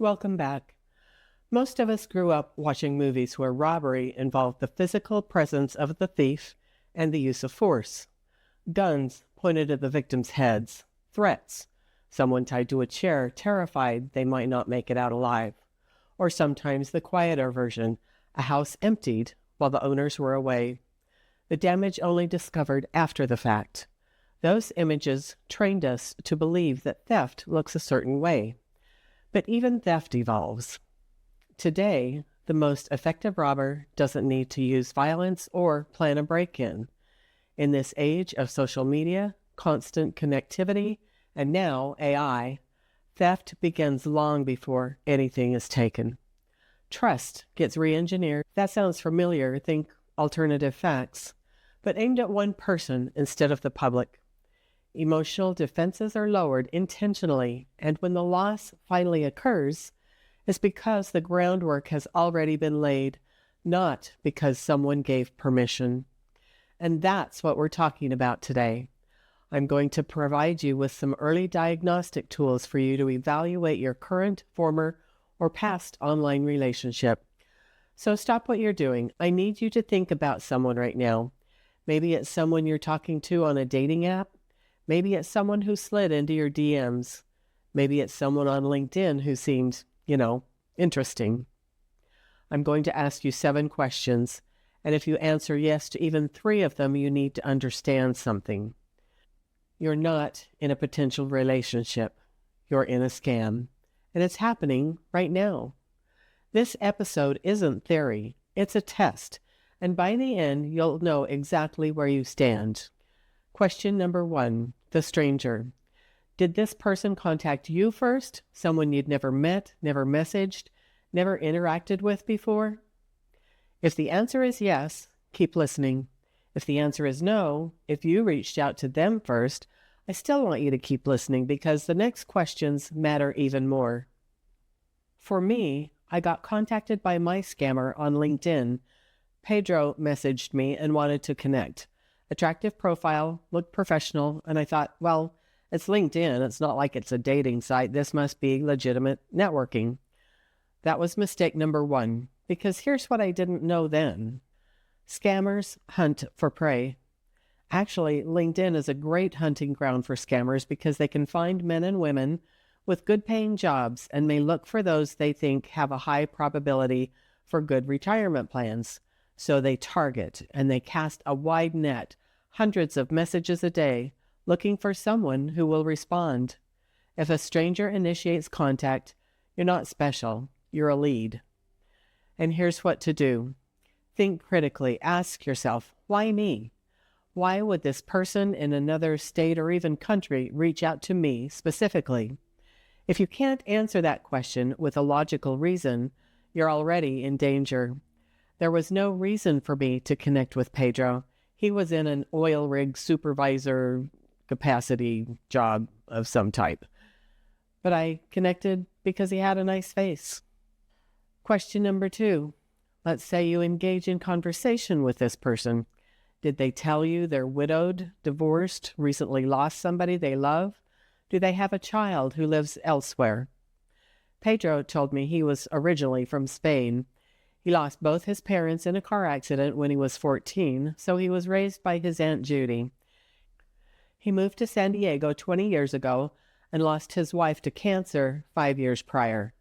Welcome back. Most of us grew up watching movies where robbery involved the physical presence of the thief and the use of force. Guns pointed at the victims' heads, threats, someone tied to a chair, terrified they might not make it out alive, or sometimes the quieter version, a house emptied while the owners were away. The damage only discovered after the fact. Those images trained us to believe that theft looks a certain way. But even theft evolves. Today, the most effective robber doesn't need to use violence or plan a break-in. In this age of social media, constant connectivity, and now AI, theft begins long before anything is taken. Trust gets re-engineered. That sounds familiar. Think alternative facts, but aimed at one person instead of the public. Emotional defenses are lowered intentionally, and when the loss finally occurs, it's because the groundwork has already been laid, not because someone gave permission. And that's what we're talking about today. I'm going to provide you with some early diagnostic tools for you to evaluate your current, former, or past online relationship. So stop what you're doing. I need you to think about someone right now. Maybe it's someone you're talking to on a dating app. Maybe it's someone who slid into your DMs. Maybe it's someone on LinkedIn who seemed, interesting. I'm going to ask you 7 questions, and if you answer yes to even 3 of them, you need to understand something. You're not in a potential relationship. You're in a scam, and it's happening right now. This episode isn't theory, it's a test, and by the end, you'll know exactly where you stand. Question number 1, the stranger. Did this person contact you first? Someone you'd never met, never messaged, never interacted with before? If the answer is yes, keep listening. If the answer is no, if you reached out to them first, I still want you to keep listening because the next questions matter even more. For me, I got contacted by my scammer on LinkedIn. Pedro messaged me and wanted to connect. Attractive profile, looked professional, and I thought, well, it's LinkedIn. It's not like it's a dating site. This must be legitimate networking. That was mistake number 1, because here's what I didn't know then. Scammers hunt for prey. Actually, LinkedIn is a great hunting ground for scammers because they can find men and women with good-paying jobs and may look for those they think have a high probability for good retirement plans. So they target and they cast a wide net, hundreds of messages a day, looking for someone who will respond. If a stranger initiates contact, you're not special, you're a lead. And here's what to do. Think critically. Ask yourself, why me? Why would this person in another state or even country reach out to me specifically? If you can't answer that question with a logical reason, you're already in danger. There was no reason for me to connect with Pedro. He was in an oil rig supervisor capacity job of some type. But I connected because he had a nice face. Question number 2. Let's say you engage in conversation with this person. Did they tell you they're widowed, divorced, recently lost somebody they love? Do they have a child who lives elsewhere? Pedro told me he was originally from Spain. He lost both his parents in a car accident when he was 14, so he was raised by his Aunt Judy. He moved to San Diego 20 years ago and lost his wife to cancer 5 years prior.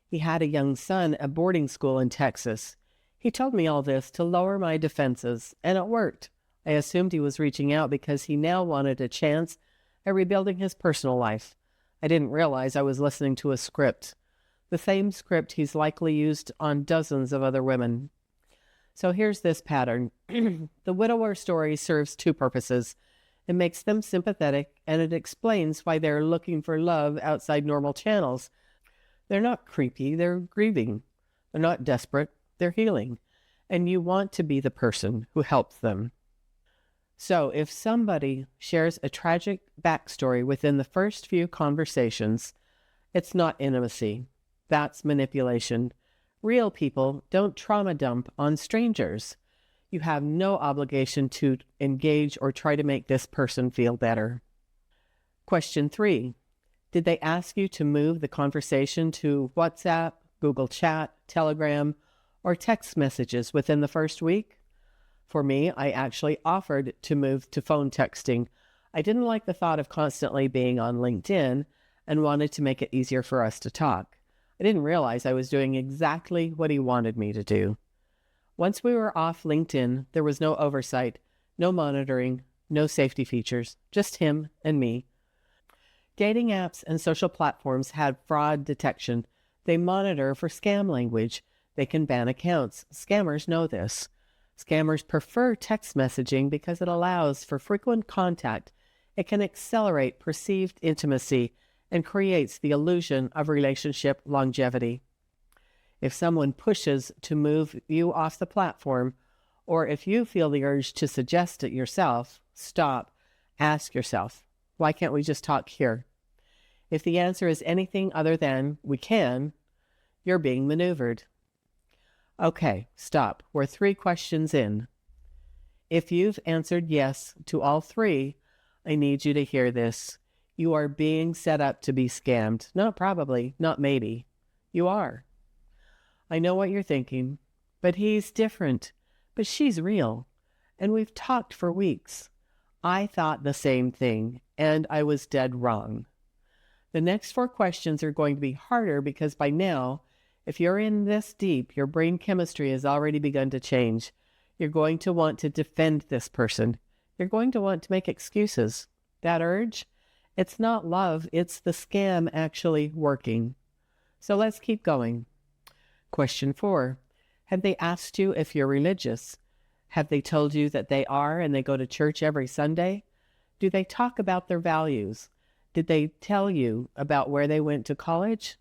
He had a young son at boarding school in Texas. He told me all this to lower my defenses, and it worked. I assumed he was reaching out because he now wanted a chance at rebuilding his personal life. I didn't realize I was listening to a script. The same script he's likely used on dozens of other women. So here's this pattern. The widower story serves 2 purposes. It makes them sympathetic, and it explains why they're looking for love outside normal channels. They're not creepy, they're grieving. They're not desperate, they're healing. And you want to be the person who helps them. So if somebody shares a tragic backstory within the first few conversations, it's not intimacy. That's manipulation. Real people don't trauma dump on strangers. You have no obligation to engage or try to make this person feel better. Question 3. Did they ask you to move the conversation to WhatsApp, Google Chat, Telegram, or text messages within the first week? For me, I actually offered to move to phone texting. I didn't like the thought of constantly being on LinkedIn and wanted to make it easier for us to talk. I didn't realize I was doing exactly what he wanted me to do. Once we were off LinkedIn, there was no oversight, no monitoring, no safety features, just him and me. Dating apps and social platforms had fraud detection. They monitor for scam language. They can ban accounts. Scammers know this. Scammers prefer text messaging because it allows for frequent contact. It can accelerate perceived intimacy and creates the illusion of relationship longevity. If someone pushes to move you off the platform, or if you feel the urge to suggest it yourself, stop. Ask yourself, why can't we just talk here? If the answer is anything other than we can, you're being maneuvered. Okay, stop. We're 3 questions in. If you've answered yes to all 3, I need you to hear this. You are being set up to be scammed. Not probably, not maybe. You are. I know what you're thinking, but he's different. But she's real. And we've talked for weeks. I thought the same thing, and I was dead wrong. The next 4 questions are going to be harder because by now, if you're in this deep, your brain chemistry has already begun to change. You're going to want to defend this person. You're going to want to make excuses. That urge, it's not love, it's the scam actually working. So let's keep going. Question 4. Have they asked you if you're religious? Have they told you that they are and they go to church every Sunday? Do they talk about their values? Did they tell you about where they went to college?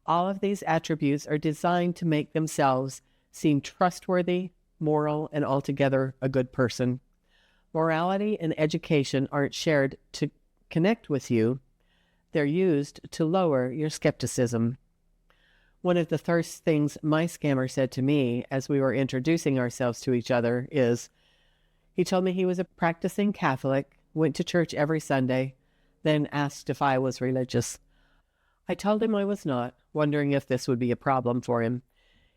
All of these attributes are designed to make themselves seem trustworthy, moral, and altogether a good person. Morality and education aren't shared to connect with you. They're used to lower your skepticism. One of the first things my scammer said to me as we were introducing ourselves to each other is, he told me he was a practicing Catholic, went to church every Sunday, then asked if I was religious. I told him I was not, wondering if this would be a problem for him.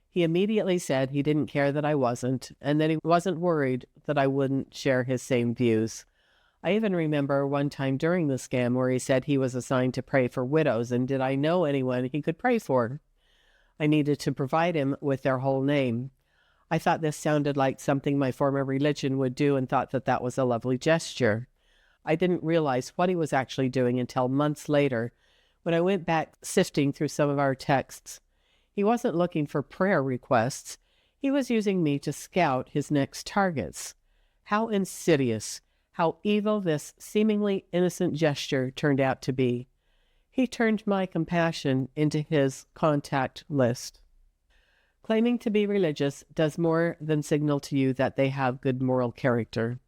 He immediately said he didn't care that I wasn't, and that he wasn't worried that I wouldn't share his same views. I even remember one time during the scam where he said he was assigned to pray for widows, and did I know anyone he could pray for? I needed to provide him with their whole name. I thought this sounded like something my former religion would do and thought that that was a lovely gesture. I didn't realize what he was actually doing until months later, when I went back sifting through some of our texts. He wasn't looking for prayer requests. He was using me to scout his next targets. How insidious, how evil this seemingly innocent gesture turned out to be. He turned my compassion into his contact list. Claiming to be religious does more than signal to you that they have good moral character.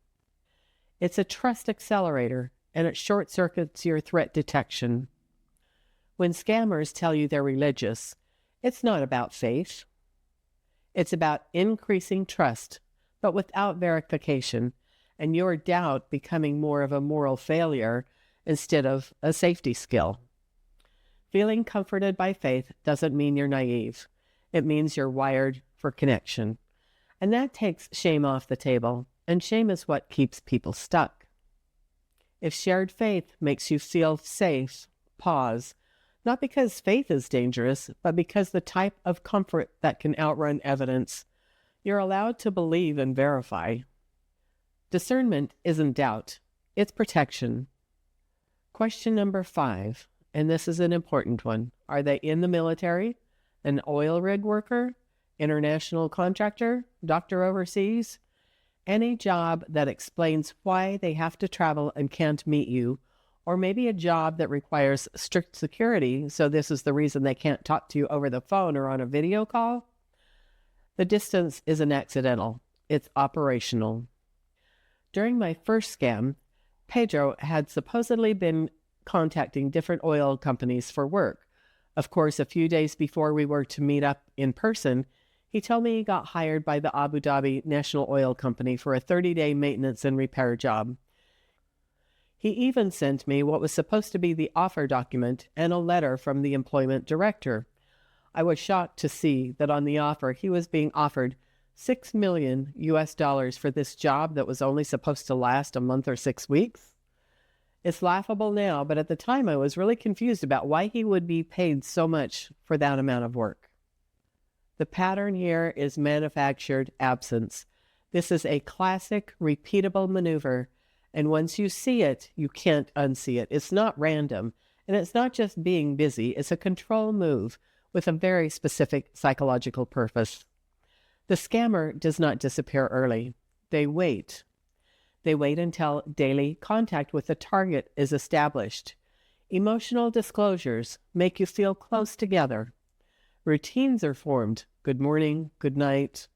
It's a trust accelerator, and it short-circuits your threat detection. When scammers tell you they're religious, it's not about faith. It's about increasing trust, but without verification, and your doubt becoming more of a moral failure instead of a safety skill. Feeling comforted by faith doesn't mean you're naive. It means you're wired for connection. And that takes shame off the table, and shame is what keeps people stuck. If shared faith makes you feel safe, pause. Not because faith is dangerous, but because the type of comfort that can outrun evidence. You're allowed to believe and verify. Discernment isn't doubt, it's protection. Question number 5, and this is an important one. Are they in the military? An oil rig worker? International contractor? Doctor overseas? Any job that explains why they have to travel and can't meet you, or maybe a job that requires strict security, so this is the reason they can't talk to you over the phone or on a video call. The distance isn't accidental. It's operational. During my first scam, Pedro had supposedly been contacting different oil companies for work. Of course, a few days before we were to meet up in person, he told me he got hired by the Abu Dhabi National Oil Company for a 30-day maintenance and repair job. He even sent me what was supposed to be the offer document and a letter from the employment director. I was shocked to see that on the offer he was being offered $6 million US for this job that was only supposed to last a month or 6 weeks. It's laughable now, but at the time I was really confused about why he would be paid so much for that amount of work. The pattern here is manufactured absence. This is a classic, repeatable maneuver, and once you see it, you can't unsee it. It's not random, and it's not just being busy. It's a control move with a very specific psychological purpose. The scammer does not disappear early. They wait. They wait until daily contact with the target is established. Emotional disclosures make you feel close together. Routines are formed. Good morning, good night.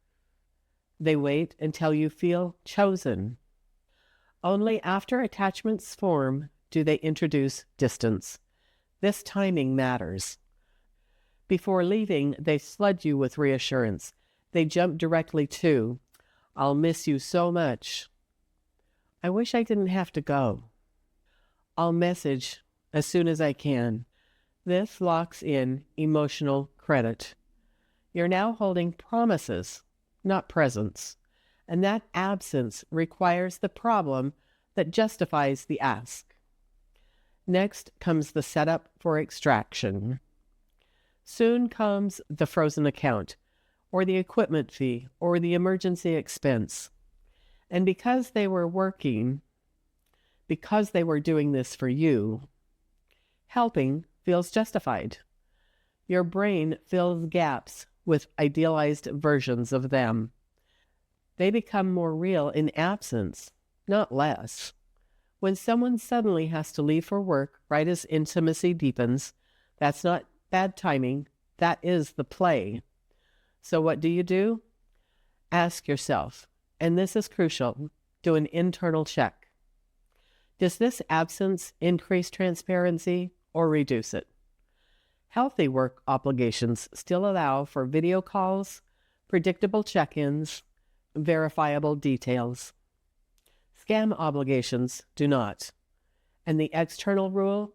They wait until you feel chosen. Only after attachments form do they introduce distance. This timing matters. Before leaving, they flood you with reassurance. They jump directly to, "I'll miss you so much. I wish I didn't have to go. I'll message as soon as I can." This locks in emotional credit. You're now holding promises, not presents. And that absence requires the problem that justifies the ask. Next comes the setup for extraction. Soon comes the frozen account, or the equipment fee, or the emergency expense. And because they were doing this for you, helping feels justified. Your brain fills gaps with idealized versions of them. They become more real in absence, not less. When someone suddenly has to leave for work right as intimacy deepens, that's not bad timing, that is the play. So what do? Ask yourself, and this is crucial, do an internal check. Does this absence increase transparency or reduce it? Healthy work obligations still allow for video calls, predictable check-ins, verifiable details. Scam obligations do not. And the external rule?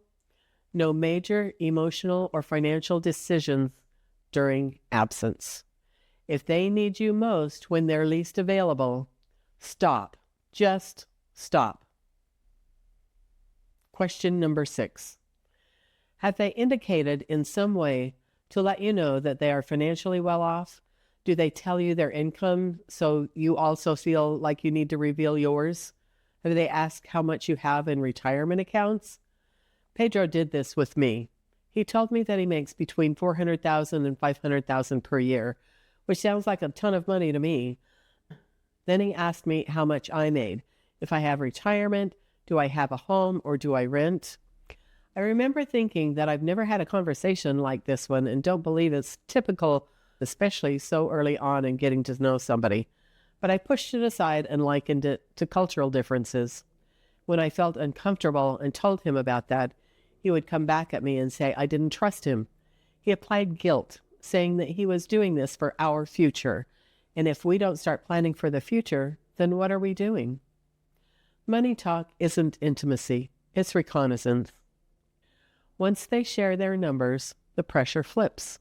No major emotional or financial decisions during absence. If they need you most when they're least available, stop. Just stop. Question number 6. Have they indicated in some way to let you know that they are financially well off? Do they tell you their income so you also feel like you need to reveal yours? Have they asked how much you have in retirement accounts? Pedro did this with me. He told me that he makes between $400,000 and $500,000 per year, which sounds like a ton of money to me. Then he asked me how much I made. If I have retirement, do I have a home or do I rent? I remember thinking that I've never had a conversation like this one and don't believe it's typical, especially so early on in getting to know somebody. But I pushed it aside and likened it to cultural differences. When I felt uncomfortable and told him about that, he would come back at me and say I didn't trust him. He applied guilt, saying that he was doing this for our future. And if we don't start planning for the future, then what are we doing? Money talk isn't intimacy, it's reconnaissance. Once they share their numbers, the pressure flips.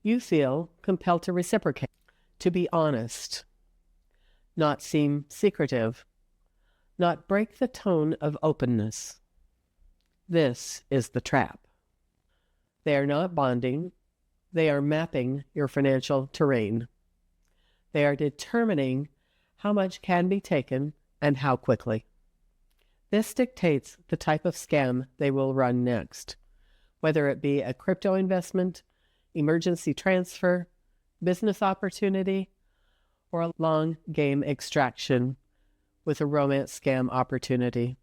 You feel compelled to reciprocate, to be honest, not seem secretive, not break the tone of openness. This is the trap. They are not bonding. They are mapping your financial terrain. They are determining how much can be taken and how quickly. This dictates the type of scam they will run next, whether it be a crypto investment, emergency transfer, business opportunity, or a long game extraction with a romance scam opportunity.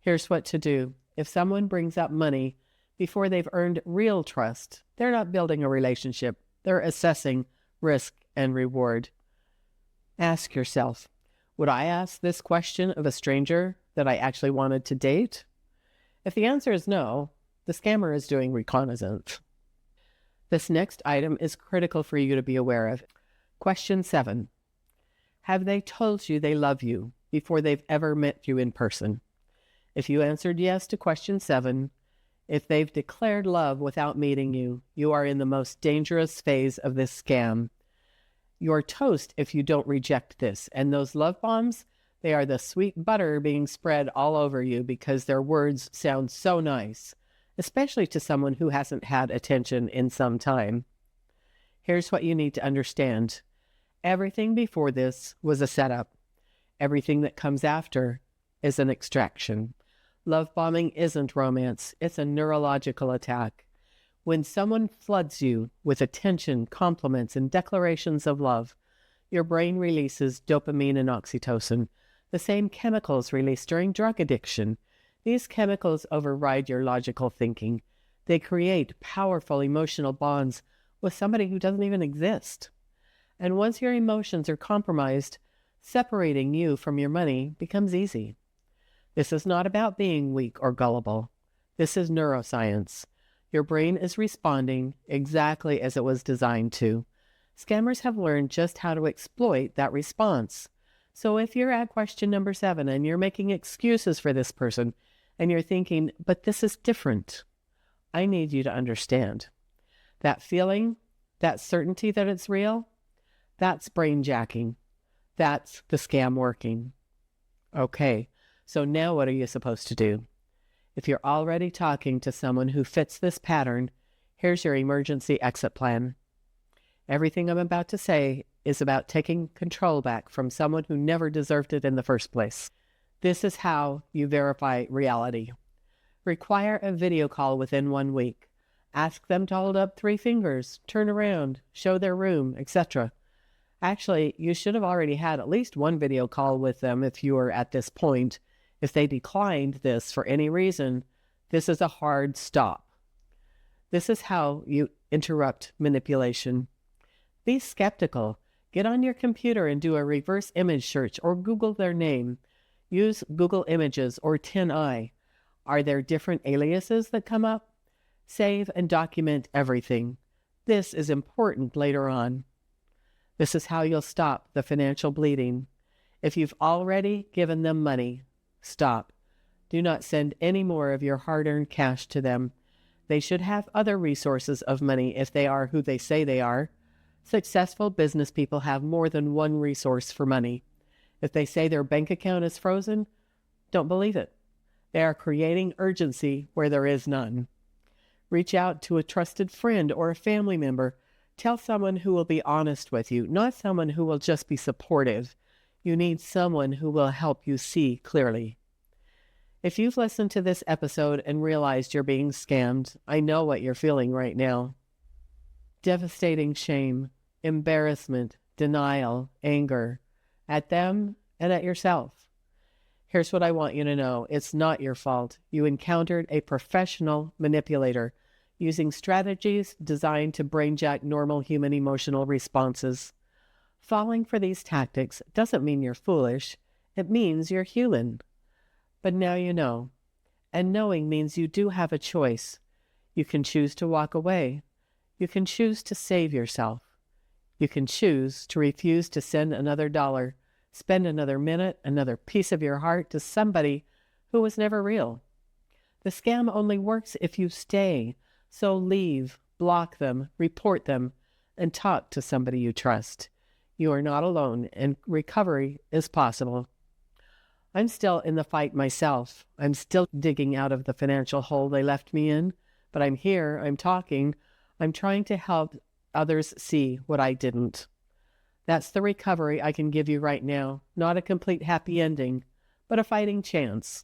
Here's what to do. If someone brings up money before they've earned real trust, they're not building a relationship. They're assessing risk and reward. Ask yourself, would I ask this question of a stranger that I actually wanted to date? If the answer is no, the scammer is doing reconnaissance. This next item is critical for you to be aware of. Question 7. Have they told you they love you before they've ever met you in person? If you answered yes to question 7, if they've declared love without meeting you, you are in the most dangerous phase of this scam. You're toast if you don't reject this. And those love bombs, they are the sweet butter being spread all over you because their words sound so nice, especially to someone who hasn't had attention in some time. Here's what you need to understand. Everything before this was a setup. Everything that comes after is an extraction. Love bombing isn't romance. It's a neurological attack. When someone floods you with attention, compliments, and declarations of love, your brain releases dopamine and oxytocin, the same chemicals released during drug addiction. These chemicals override your logical thinking. They create powerful emotional bonds with somebody who doesn't even exist. And once your emotions are compromised, separating you from your money becomes easy. This is not about being weak or gullible. This is neuroscience. Your brain is responding exactly as it was designed to. Scammers have learned just how to exploit that response. So if you're at question number 7 and you're making excuses for this person and you're thinking, but this is different, I need you to understand. That feeling, that certainty that it's real, that's brain jacking. That's the scam working. Okay, so now what are you supposed to do? If you're already talking to someone who fits this pattern, here's your emergency exit plan. Everything I'm about to say is about taking control back from someone who never deserved it in the first place. This is how you verify reality. Require a video call within 1 week. Ask them to hold up 3 fingers, turn around, show their room, etc. Actually, you should have already had at least 1 video call with them if you are at this point. If they declined this for any reason, this is a hard stop. This is how you interrupt manipulation. Be skeptical. Get on your computer and do a reverse image search or Google their name. Use Google Images or TinEye. Are there different aliases that come up? Save and document everything. This is important later on. This is how you'll stop the financial bleeding. If you've already given them money, stop. Do not send any more of your hard-earned cash to them. They should have other resources of money if they are who they say they are. Successful business people have more than one resource for money. If they say their bank account is frozen, don't believe it. They are creating urgency where there is none. Reach out to a trusted friend or a family member. Tell someone who will be honest with you, not someone who will just be supportive. You need someone who will help you see clearly. If you've listened to this episode and realized you're being scammed, I know what you're feeling right now. Devastating shame, embarrassment, denial, anger, at them and at yourself. Here's what I want you to know. It's not your fault. You encountered a professional manipulator using strategies designed to brainjack normal human emotional responses. Falling for these tactics doesn't mean you're foolish. It means you're human. But now you know. And knowing means you do have a choice. You can choose to walk away. You can choose to save yourself. You can choose to refuse to send another dollar, spend another minute, another piece of your heart to somebody who was never real. The scam only works if you stay. So leave, block them, report them, and talk to somebody you trust. You are not alone, and recovery is possible. I'm still in the fight myself. I'm still digging out of the financial hole they left me in, but I'm here, I'm talking, I'm trying to help others see what I didn't. That's the recovery I can give you right now. Not a complete happy ending, but a fighting chance.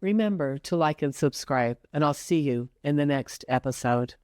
Remember to like and subscribe, and I'll see you in the next episode.